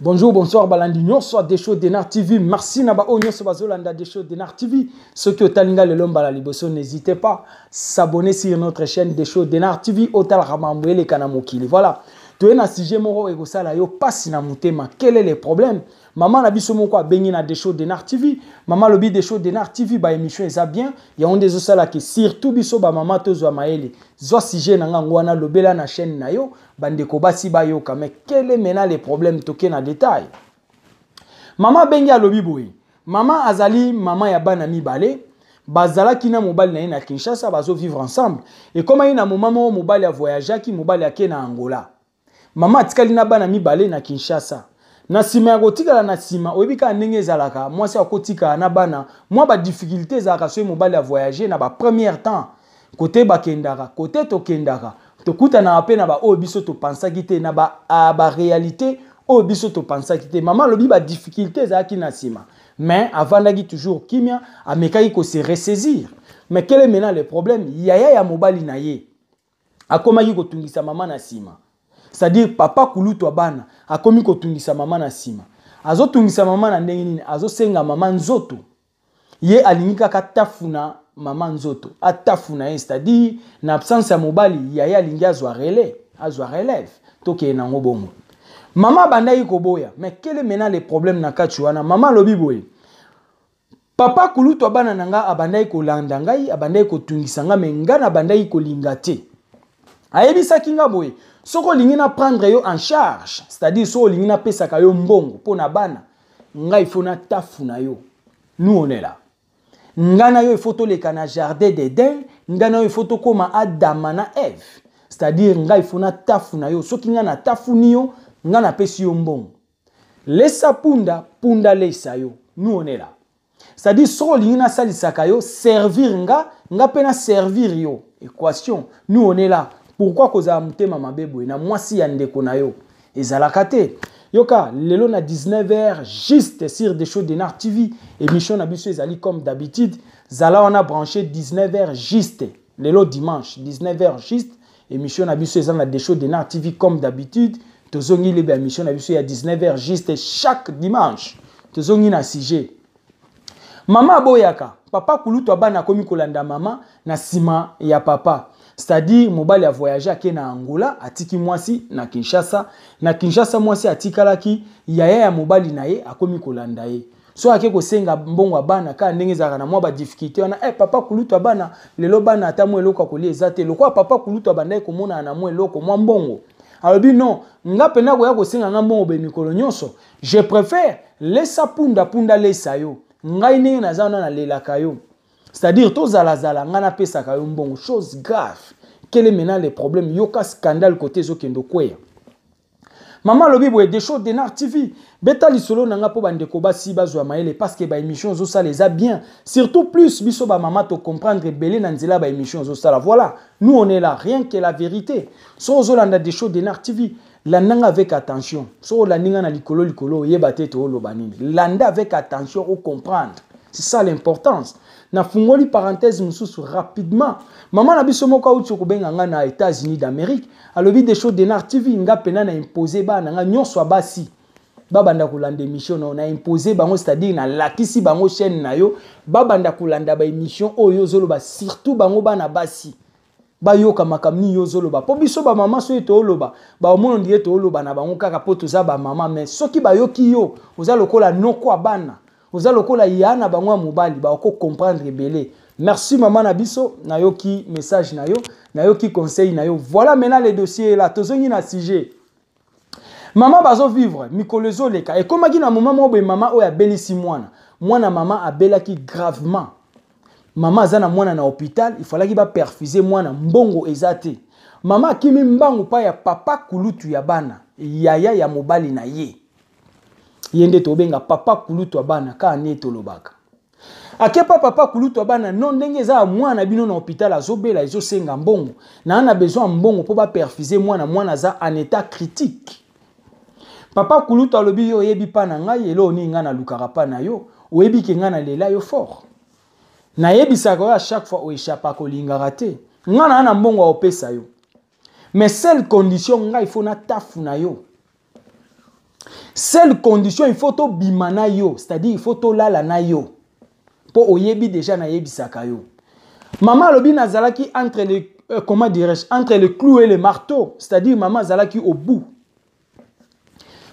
Bonjour, bonsoir, Balandinho, soit des shows d'Enar TV. Merci, Naba Onyo, Sobazolanda, des shows d'Enar TV. Ceux qui ont talinga le lomba la liboso, n'hésitez pas à s'abonner sur notre chaîne des shows d'Enar TV. Otal Ramamboué, les Kanamokili. Voilà. Tu es na sujet moro et gosala yo passe na mutema. Quel est le problème? Maman na biso moko a bengi na des shows d'Enar TV. Maman lobi des shows d'Enar TV ba émission eza bien. Ya on des osala ki surtout biso ba maman tozwa maele. Zo sujet na ngwana lobela na chaîne na yo. Bande ko basi ba yo ka mais quel est maintenant le problème toke na détail? Maman bengi a lobi boy. Maman azali maman ya bana mibale. Bazala kina mobali na ina Kinshasa bazo vivre ensemble. Et comme ina maman mobali a voyagé ki mobali a na Angola. Maman atikali na bana mibale na Kinshasa. Na sima ya kotikala na sima oyebika ndenge ezalaka mwasi akotika na bana mwa ba difficulté ezalaka so mobali a voyager na ba premier temps côté bakendaka côté tokendaka tokuta na ape na ba o biso to pensaki te na ba réalité o biso to pensaki te maman lobi ba difficulté ezalaki na sima mais avandaki toujours kimia amekaki ko se ressaisir mais quel est maintenant le problème yaya ya mobali na ye akomaki kotungisa maman na sima. C'est-à-dire papa kulutu abana akomi kotungisa mama na sima. Azo tungisa mama na ndenge nini azo senga mama nzoto. Ye alingika katafuna mama nzoto. Atafuna ye c'est-à-dire na absence ya mobali yaya alingi azwa relève. Toke na ngobongo. Mama bandai koboya. Mais quel est maintenant le problème na kati wana? Mama lobi boye. Papa kulutu abana nanga abandai kolanda ngai abandai kotungisa nga menga na bandai kolinga te. Ayebisa kinga boye. Soko lingina prendre yo en charge, c'est-à-dire soko lingina pesaka yo mbongo pona bana, nga il faut na tafuna yo. Nous on est là. Ngana yo il faut to le kana jardin d'Éden, ngana yo il faut to koma Adam na Ève. C'est-à-dire nga il faut na tafuna yo, soki nga na tafuni yo, nga na pesi yo mbongo. Lesa punda, punda lesa yo. Nous on est là. C'est-à-dire soko lingina salisaka yo servir nga pena servir yo. Équation. Nous on est là. Pourquoi koza mutema mabebo na mwasi ya ndeko na yo ezalaka te yoka lelo na 19h juste sur des shows d'Enar TV émission na biso ezali comme d'habitude zala on a branché 19h juste lelo dimanche 19h juste émission na biso ezala na des shows d'Enar TV comme d'habitude tozongi le émission na biso ya 19h juste chaque dimanche tozongi na sujet mama boyaka papa kulutu abana komi kolanda mama na sima ya papa. C'est-à-dire, mobali a voyagé à Kena Angola, atiki mwasi na Kinshasa. Na Kinshasa mwasi atikalaki, yaya ya mobali na ye, akomi kolanda ye. So ake ko senga mbongo abana, ka ndenge zaka na mwa ba difficulté. Wana, papa kulutu abana, lelo bana ata mwe loko akoli ezate. Lokwa papa kulutu abana ye komona na mwe loko, mwa mbongo. Alors bi non, nga pena ko ya ko senga nga mbongo be mikolo nyonso. Je préfère, lesa punda lesa yo. Nga ndenge na zana na lelaka yo. C'est-à-dire, tous à la zala, ngana pesa kayo mbongo, chose grave. Quel est maintenant le problème? Yoka scandale côté zokendo kweya. Maman lobi boye des shows d'Enar TV. Beta lisolo nanga po bandeko basi bazwa maele parce que ba émission zo ça les a bien. Surtout plus biso ba maman to comprendre belé na nzela ba émission zo ça. Voilà, nous on est là, rien que la vérité. So zo landa des shows d'Enar TV. Landa avec attention. So la ninga na likolo yeba te to loba nini. Landa avec attention ou comprendre. C'est ça l'importance. Na fungoli parenthèse mususu rapidement. Maman na biso moko uti ko benga nga na États-Unis d'Amérique. Alobi des shows d'Enar TV nga pena na imposer ba nga nyonso basi. Babanda kolanda émission na imposer bango c'est-à-dire na lakisi bango chaîne na yo. Babanda kolanda ba émission oyo zoloba surtout bango bana basi. Ba yoka makamni yo zoloba. Po biso ba maman so eto oloba. Ba omono ndiye to oloba na bango kaka poto za ba maman mais soki ba yoki yo oza lokola noko abana. Oza lokola yana bangwa mobali ba ko comprendre belé. Merci maman Nabiso, nayoki message nayo, nayoki conseil nayo. Voilà maintenant les dossiers là, tozongi na sujet. Maman bazo vivre mikolezo leka et comme na moment mo be maman o ya belisi mwana. Mwana maman abelaki gravement. Maman azana mwana na hôpital, il fallait qu'il ba perfuser mwana mbongo ezate. Maman kimi mbangu pa ya papa kulutu ya bana, yaya ya mobali na ye. Yende tobenga papa kulutu abana ka ane tolobaka. Akepa papa kulutu abana non ndenge za mwana bino na hôpital azobela ezo senga mbongo. Na ana besoin mbongo po ba perfuser mwana za en état critique. Papa kulutu alobi yo yebi pa na ngai elo ni nga na lukaka pa na yo, oyebi ke nga na lela yo fort. Na yebi saka à chaque fois o échappa ko lingaka te. Nga na ana mbongo opesa yo. Mais seule condition nga il faut na tafu na yo. Seule condition, il faut to bimana yo, c'est-à-dire il faut to lala na yo. Po oyebi déjà na yebi sakayo. Maman lobi nazalaki entre les comment dirais-je, entre le clou et le marteau, c'est-à-dire maman zalaki au bout.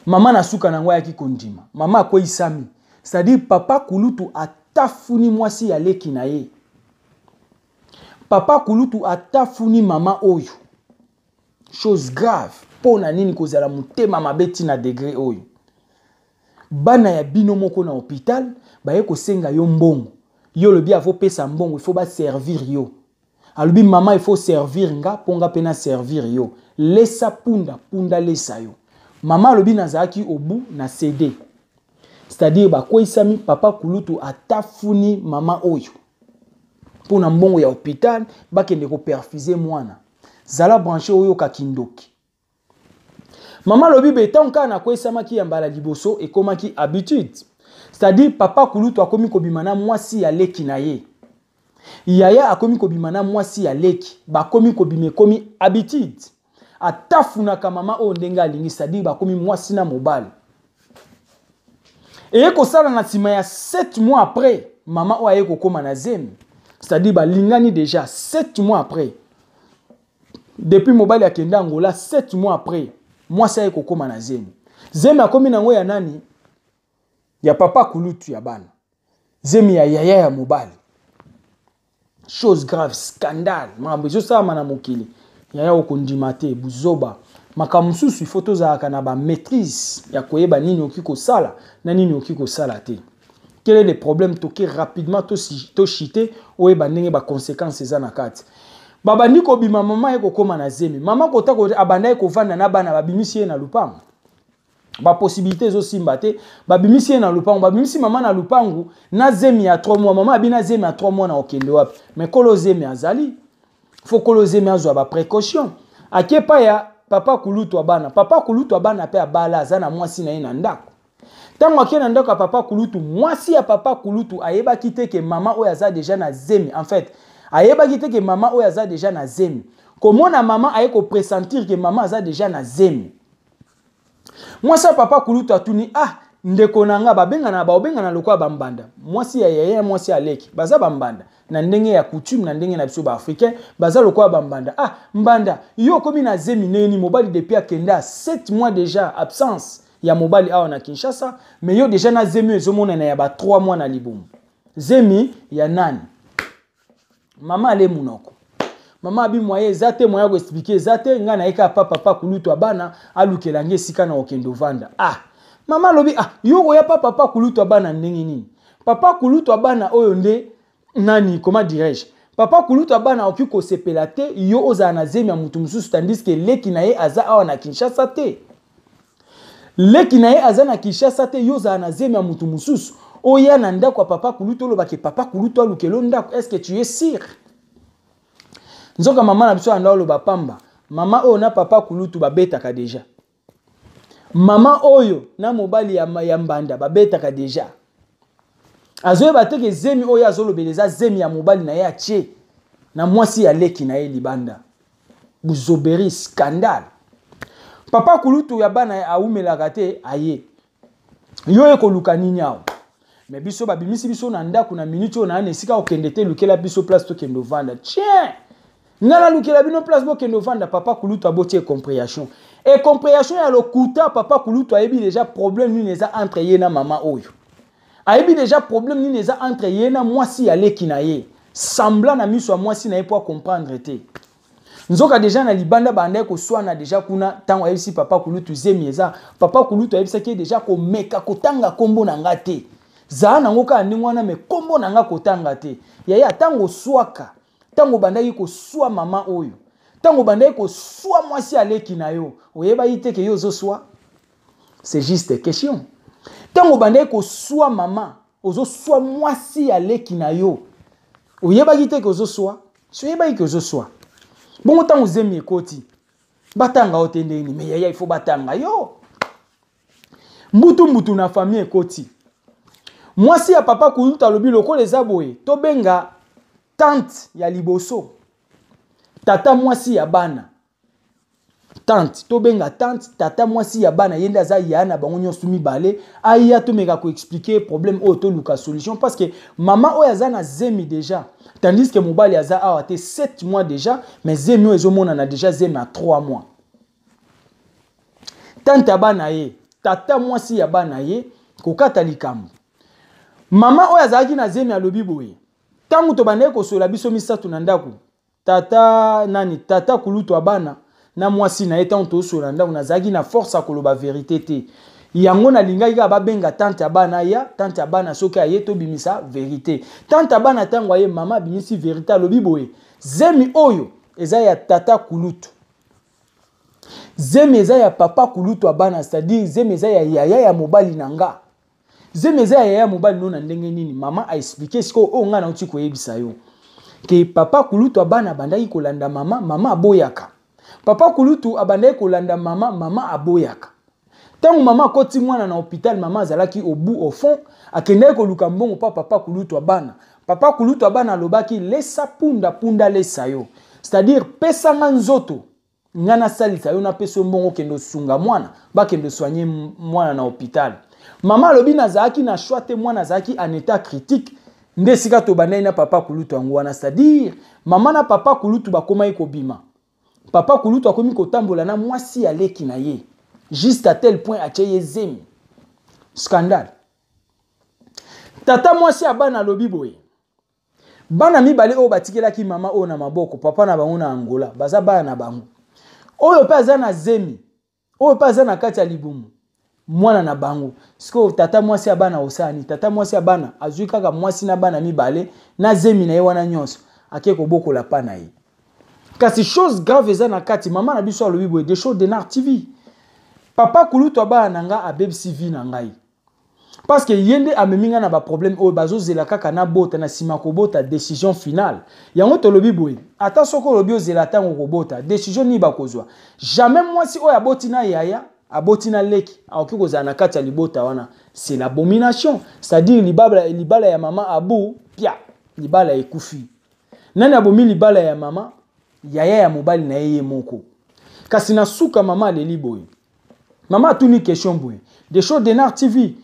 Maman na suka na ngwa ki kondima. Maman ko isami, c'est-à-dire papa kulutu atafuni mwasi ya leki na ye. Papa kulutu atafuni maman oyo. Chose grave. Po na nini kozala mutema mabeti na degré oyo. Bana ya bino moko na hôpital, baye ko senga yo mbongo. Yo le bia faut pesa mbongo, il faut ba servir yo. Alubi maman il faut servir nga, ponga pena servir yo. Lesa punda, punda lesa yo. Maman lobi nazaki au bout na CD. C'est-à-dire ba ko isami papa kulutu atafuni maman oyo. Pona mbongo ya hôpital, ba kende ko perfuser mwana. Zala branché oyo kakindoki. Maman lobi betonka na ko isama ki yambala liboso et koma ki habitude. C'est-à-dire papa kulutu akomi kobimana mwasi ya leki na ye. Yaya akomi kobimana mwasi ya leki, ba komi kobime komi habitude. Atafuna ka mama o ndenga lingi, c'est-à-dire ba komi mwasi na mobile. Et ko sala na sima ya 7 mois après, maman o aye ko koma na zemi. C'est-à-dire ba lingani déjà 7 mois après. Depuis mobile ya kenda Angola 7 mois après, mwasi aye ko koma na zemi. Zemi akomi na ngo ya nani? Ya papa kulutu ya bana. Zemi ya yaya ya mobile. Chose grave, scandale. Mambo zo sa mana mokili. Yaya okondimate buzoba. Makamususu photo za kana ba maîtrise ya koyeba nini okiko sala na nini okiko sala te. Quel est le problème toke rapidement to chité oyeba ndenge ba conséquences za na kati. Baba ndiko bima mama eko koma na zemi. Mama kota ko abanda eko vanda na bana babimisi na lupango. Ba possibilité zo simba te, babimisi na lupango, babimisi mama na lupango na zemi ya 3 mois, mama abina zemi ya 3 mois na okende wapi. Mais kolo zemi azali. Faut kolo zemi azwa ba précaution. Akepa ya papa kulutu abana. Papa kulutu abana pe abala zana mwasi na ye na ndako. Tango akena ndako papa kulutu, mwasi ya papa kulutu ayeba kite ke mama oyo aza déjà na zemi. En fait, ayeba kite ke mama oyo aza déjà na zemi. Komona mama aye ko pressentir ke mama aza déjà na zemi. Mwasi ya papa kulutu atuni ndeko nanga babengana baobengana lokwa bambanda. Mwasi ya yaya mwasi ya leki baza bambanda. Na ndenge ya coutume na ndenge na biso ba africain baza lokwa bambanda. Mbanda yo komi na zemi neni mobali depuis akenda 7 mois déjà absence ya mobali awa na Kinshasa, mais yo déjà na zemi ezomona na ya ba 3 mois na libumu. Zemi ya nani? Mama ale munoko. Mama abi moye zate moya ko expliquer zate nga na eka papa kulutu abana alukela nge sika na okendo vanda. Mama lobi yo ko ya papa kulutu abana ndenge nini? Papa kulutu abana oyo nde nani, comment dirais-je? Papa kulutu abana okiko sepela te yo oza na zemi ya mutu mususu, tandis que leki na ye aza awa na Kinshasa te. Leki na ye aza na Kinshasa te, yo oza na zemi ya mutu mususu. Oya na ndako papa kulutu olobaki papa kulutu alukelo ndako. Est-ce que tu es sûr? Nzoka mama na biso anda oloba pamba. Mama oyo na papa kulutu babetaka deja. Mama oyo na mobali ya mbanda babetaka deja. Azoye bateke zemi oyo azolobeleza zemi ya mobali na ye atie na mwasi ya leki na ye libanda. Buzoberi scandale. Papa kulutu ya bana aumelaka te aye. Yo ekoluka nini awo. Mais biso babimisi biso na ndako na minute oyo na ane sika okende te lukela biso place to kendo vanda. Tiens. Ngana lukela bino place bo kendo vanda papa kulutu abotie compréhension. Et compréhension ya lokuta papa kulutu ayebi déjà problème ni neza entre ye na mama oyo. Ayebi déjà problème ni neza entre ye na mwasi ya leki na ye. Semblant na miso mwasi na ye pour comprendre te. Nzoka déjà na libanda banda ko swana déjà kuna tango ayebisi papa kulutu zemi eza. Papa kulutu ayebisa ki déjà ko meka kotanga kombo na ngate. Za na ngoka ndingwana me kombo na nga kotanga te. Yaya tango swaka. Tango bandaki ko swa mama oyo. Tango bandaki ko swa mwasi aleki na yo. Oyeba yite ke yo zo swa. C'est juste question. Tango bandaki ko swa mama, ozo swa mwasi aleki na yo. Oyeba yite ke ozo swa. Soyeba yike ozo swa. Bongo tango zemi ekoti. Batanga otende ni, mais yaya il faut batanga yo. Mbutu na famille ekoti. Mwasi ya papa kulutu alobi lokola eza boye. Tobenga tante ya liboso. Tata mwasi ya bana. tante to benga tante tata mwasi ya bana yenda za yana bango nyonso mibale aya to meka ko expliquer problème o to luka solution parce que maman o yaza na zemi déjà tandis que mobali yaza a été 7 mois déjà mais zemi o ezomona na déjà zemi à 3 mois tante bana ye tata mwasi ya bana ye ko kata likambo maman o yaza ki na zemi alobi boye tangu to bande ko sola biso misatu na ndako tata nani tata kulutu abana na mwasi na eta onto sola ndako na zaki na force a koloba vérité te yango na linga ika ba benga tante abana ya tante abana soki aye to bimisa vérité tante abana tango aye mama bimisi vérité alobi boye zemi oyo eza ya tata kulutu zemi eza ya papa kulutu abana c'est-à-dire zemi eza ya yaya ya mobali nanga zemi eza ya yaya mobali no na ndenge nini mama a expliquer siko o nga na uti koyebisa yo ke papa kulutu abana bandaki kolanda mama mama aboyaka papa kulutu abandaki kolanda mama mama aboyaka tango mama akoti mwana na hôpital mama azalaki au bout au fond akendaki koluka mbongo pa papa kulutu abana alobaki lesa punda punda lesa yo c'est-à-dire pesanga nzoto ngana salisa yo na peso mbongo kendo sunga mwana bakendo soigner mwana na hôpital mama alobi nazalaki na choix te mwana azalaki en état critique nde sika to bandai na papa kulutu yango wana c'est-à-dire mama na papa kulutu bakomai kobima papa kulutu akomi kotambola na mwasi ya leki na ye juste à tel point atie ye zemi scandale tata mwasi ya bana alobi boye bana mibale oyo batikelaki mama oyo na maboko papa na bango na Angola baza bana na bango oyo pe aza na zemi oyo pe aza na kati ya libumu mwana na bango siko tata mwasi ya bana osani tata mwasi ya bana azwi kaka mwasi na bana mibale na zemi na ye wana nyonso ake kobokola pa na ye kasi chose grave eza na kati mama na biso alobi boye des choses de Nar TV papa kulutu abana nanga abebisi vi na ngai parce que yende ameminga na ba problème oyo bazozela kaka na bota na sima kobota décision finale yango tolobi boye ata soko lobi ozela tango kobota décision ni bakozwa jamais mwasi oyo aboti na yaya aboti na leki aoki kozala na kati ya libota wana c'est l'abomination c'est-à-dire libala ya mama abu pia libala ekufi nani abomi libala ya mama yaya ya mobali na yeye moko kasi na suka mama aleli boye mama atuni question boye des choses de Nar TV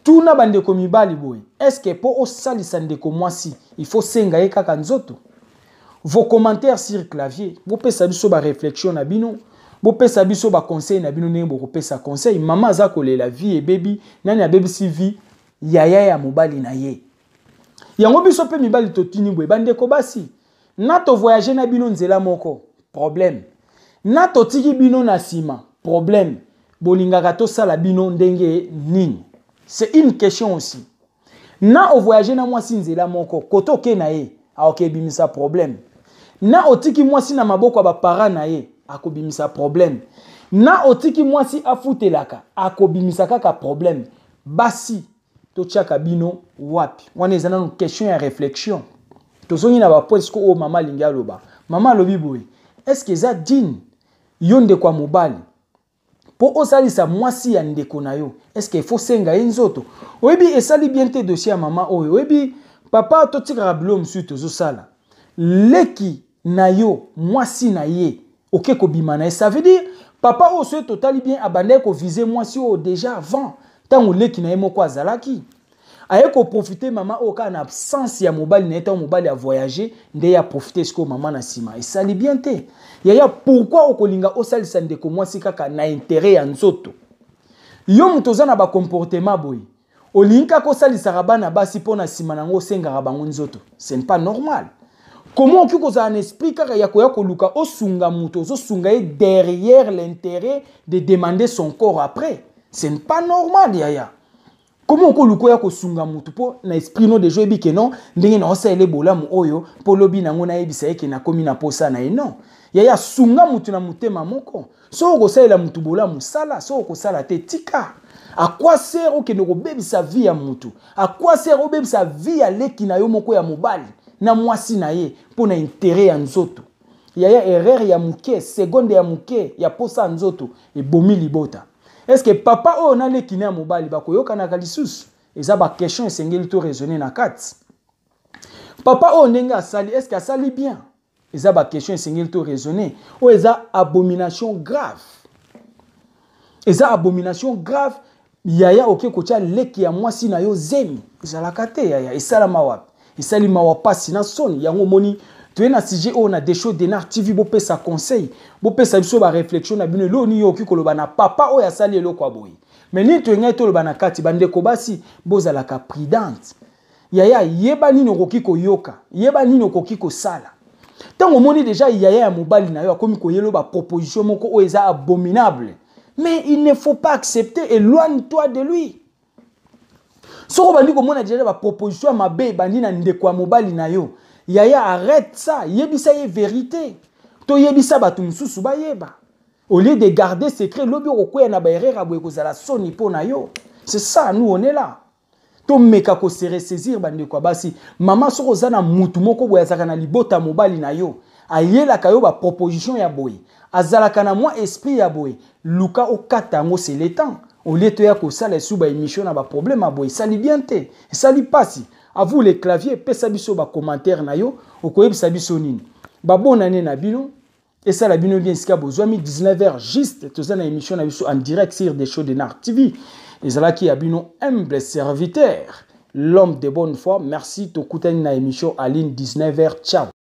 tout na bandeko mibali boye est-ce que po osalisa ndeko mwasi il faut senga ye kaka nzoto vos commentaires sur clavier bopesa biso ba réflexion na bino bopesa biso ba conseil na bino ndenge bokopesa conseil mama aza kolela vie et baby nani abebisi vie yaya ya mobali na ye yango biso pe mibali totini boye bandeko basi na to voyager na bino nzela moko problème na to tiki bino na sima problème bolingaka to sala bino ndenge nini c'est une question aussi na o voyager na mwasi nzela moko koto ke na ye akobimisa problème na otiki mwasi na maboko ba parents na ye akobimisa problème na otiki mwasi afutelaka akobimisa kaka problème basi to tchaka bino wapi wana ezana une question ya réflexion tozongi na ba point ko o mama lingi aloba mama alobi boye est-ce que ça digne yonde kwa mobali po osalisa mwasi ya ndeko na yo est-ce qu'il faut senga nzoto oyebi esali bien te dossier ya mama oyo oyebi papa totika blom suite zo sala leki na yo mwasi na ye oke ko bimana ça veut dire papa o se totali bien abandé ko viser mwasi o déjà avant tango leki na ye moko azalaki aye ko profiter mama o ka na absence ya mobali na eta mobali a voyager nde ya profiter siko mama na sima esali bien te yaya pourquoi okolinga osalisa ndeko mwasi kaka na intérêt ya nzoto yo mutoza na ba comportement boy olinga ko salisa bana basi pona sima nango senga bango nzoto c'est pas normal comment oki ko za un esprit kaka ya koya koluka osunga muto zo sunga derrière l'intérêt de demander son corps après c'est pas normal yaya comment ko luko ya ko sunga mutu po na esprit no de joyebi ke non ndenge na osele bolamu oyo po lobi nango na yebisa yeke na komi na posa na non yaya sunga mutu na mutema moko so ko sala mutu bolamu sala so ko sala te tika à quoi sert o ke no ko bebisa vie ya mutu à quoi sert o bebisa vie ya leki na yo moko ya mobali na mwasi na ye po na intérêt ya nzoto yaya erreur ya muke seconde ya muke ya posa nzoto e bomi libota. Est-ce que papa o na leki na mobali bakoyoka na kalisusu eza ba question esengeli to raisonner na kati papa o ndenge asali est-ce que asali bien eza ba question esengeli to raisonner o eza abomination grave eza abomination grave yaya oke kotia leki ya mwasi na yo zemi ezalaka te yaya esalama wapi esalima wapasi na soni yango moni tu na sujet on a des choses d'Enar TV bopesa conseil bopesa biso ba réflexion na bino loni yo okikoloba na papa oyo asali eloko aboyi mais ni to ngai to loba na kati bandeko basi bozalaka prudente yaya yeba nini okoki koyoka yeba nini okoki kosala tango moni déjà yaya ya mobali na yo akomi koyelo ba proposition moko o eza abominable mais il ne faut pas accepter éloigne-toi de lui soko bandi komona déjà ba proposition mabe bandi na ndeko ya mobali na yo yaya arrête ça yebisa ye vérité to yebisa batu mususu ba yeba au lieu de garder secret lobi okoya na ba erreur aboye kozala soni po na yo c'est ça nous on est là to meka ko se ressaisir bande kwa basi mama soko zana mutu moko boya zaka na libota mobali na yo ayela kayo ba proposition ya boye azalaka na moi esprit ya boye luka okata ngo c'est le temps au lieu to ya ko sala sous ba émission na ba problème a boye sali bien te sali pasi à vous les claviers pesa biso ba commentaire na yo okoyebisa biso nini ba bonane na bino et ça la bino bien ska bozwami 19h juste to zana émission na biso en direct sur des shows d'Enar TV. Et c'est là qui a bino humble serviteur, l'homme de bonne foi. Merci, to koutani na émission Aline 19h. Ciao.